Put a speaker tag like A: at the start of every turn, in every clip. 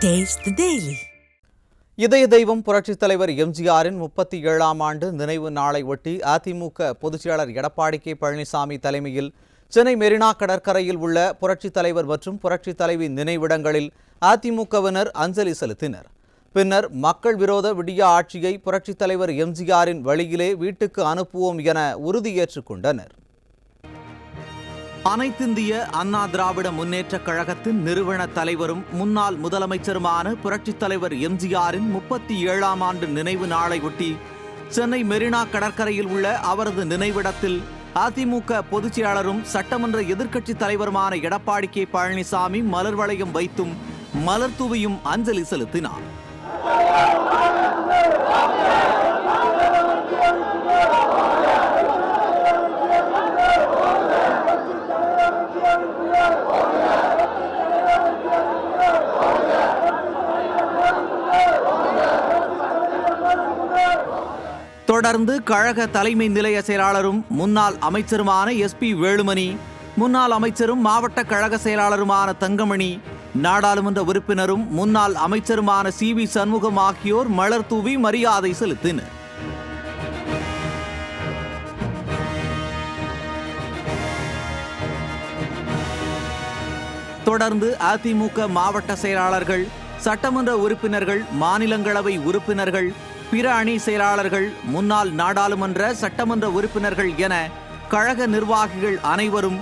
A: Taste the Daily.
B: இதய தெய்வம் புரட்சித் தலைவர் எம்ஜிஆரின் 37ஆம் ஆண்டு நினைவு நாளை ஒட்டி அதிமுக பொதுச்செயலாளர் எடப்பாடி கே பழனிசாமி தலைமையில் சென்னை மெரினா கடற்கரையில் உள்ள புரட்சித் தலைவர் மற்றும் புரட்சித் தலைவி நினைவிடங்களில் அதிமுகவினர் அஞ்சலி செலுத்தினர். பின்னர் மக்கள் விரோத விடியா ஆட்சியை புரட்சித் தலைவர் எம்ஜிஆரின் வழியிலே வீட்டுக்கு அனுப்புவோம் என உறுதியேற்றுக் கொண்டனர். அனைத்திந்திய அண்ணா திராவிட முன்னேற்றக் கழகத்தின் நிறுவன தலைவரும் முன்னாள் முதலமைச்சருமான புரட்சித் தலைவர் எம்ஜிஆரின் 37ஆம் ஆண்டு நினைவு நாளை ஒட்டி சென்னை மெரினா கடற்கரையில் உள்ள அவரது நினைவிடத்தில் அதிமுக பொதுச் செயலாளரும் சட்டமன்ற எதிர்க்கட்சித் தலைவருமான எடப்பாடி கே பழனிசாமி மலர் வளையம் வைத்தும் மலர் தூவியும் அஞ்சலி செலுத்தினார். தொடர்ந்து கழக தலைமை நிலைய செயலாளரும் முன்னாள் அமைச்சருமான SP வேலுமணி, முன்னாள் அமைச்சரும் மாவட்ட கழக செயலாளருமான தங்கமணி, நாடாளுமன்ற உறுப்பினரும் முன்னாள் அமைச்சருமான CV சண்முகம் ஆகியோர் மலர் தூவி மரியாதை செலுத்தினர். தொடர்ந்து அதிமுக மாவட்ட செயலாளர்கள், சட்டமன்ற உறுப்பினர்கள், மாநிலங்களவை உறுப்பினர்கள், பிற அணி செயலாளர்கள், முன்னாள் நாடாளுமன்ற சட்டமன்ற உறுப்பினர்கள் என கழக நிர்வாகிகள் அனைவரும்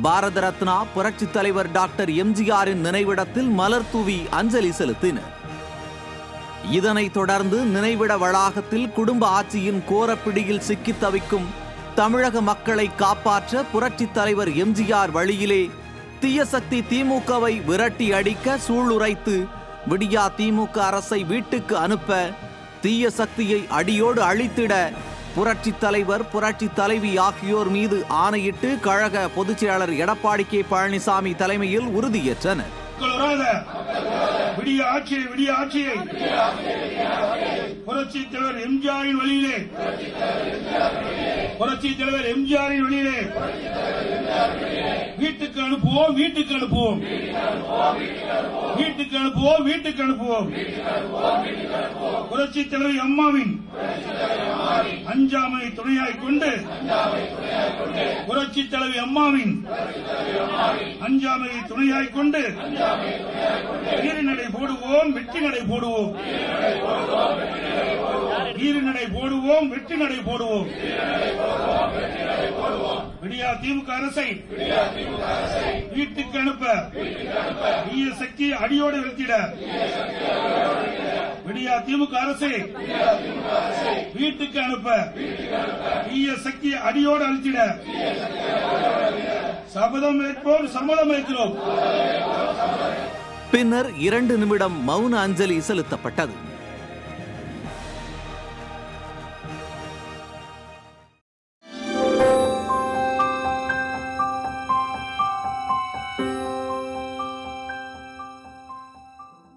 B: பாரத ரத்னா புரட்சித் தலைவர் டாக்டர் எம்ஜிஆரின் நினைவிடத்தில் மலர் தூவி அஞ்சலி செலுத்தினர். இதனைத் தொடர்ந்து நினைவிட வளாகத்தில் குடும்ப ஆட்சியின் கோரப்பிடியில் சிக்கித் தவிக்கும் தமிழக மக்களை காப்பாற்ற புரட்சித் தலைவர் எம்ஜிஆர் வழியிலே தீய சக்தி திமுகவை விரட்டி அடிக்க சூளுரைத்து விடியா திமுக அரசை வீட்டுக்கு அனுப்ப, தீய சக்தியை அடியோடு அழித்திட புரட்சித் தலைவர் புரட்சித் தலைவி ஆகியோர் மீது ஆணையிட்டு கழக பொதுச் செயலாளர் எடப்பாடி கே பழனிசாமி தலைமையில் உறுதியேற்றனர்.
C: புரட்சித் தலைவர் எம்ஜிஆரின் வழியிலே வீட்டுக்கு அனுப்புவோம், வீட்டுக்கு அனுப்புவோம், வீட்டுக்கு அனுப்புவோம், வீட்டுக்கு அனுப்புவோம். புரட்சித் தலைவர் அம்மாவின் அஞ்சாமை துணையாய் கொண்டு, புரட்சித் தலைவர் அம்மாவின் அஞ்சாமை துணையாய் கொண்டு வீறு நடை போடுவோம், வெற்றி நடை போடுவோம், வீறு நடை போடுவோம், வெற்றி நடை போடுவோம். விடியா திமுக அரசை வீட்டுக்கு அனுப்ப தீய சக்தி அடியோடு வீழ்த்திட, விடியா திமுக அரசை வீட்டுக்கு அனுப்ப தீய சக்தி அடியோடு அழித்திட சபதம் ஏற்போம், சம்மதம் ஏற்கிறோம்.
B: பின்னர் 2 நிமிடம் மௌன அஞ்சலி செலுத்தப்பட்டது.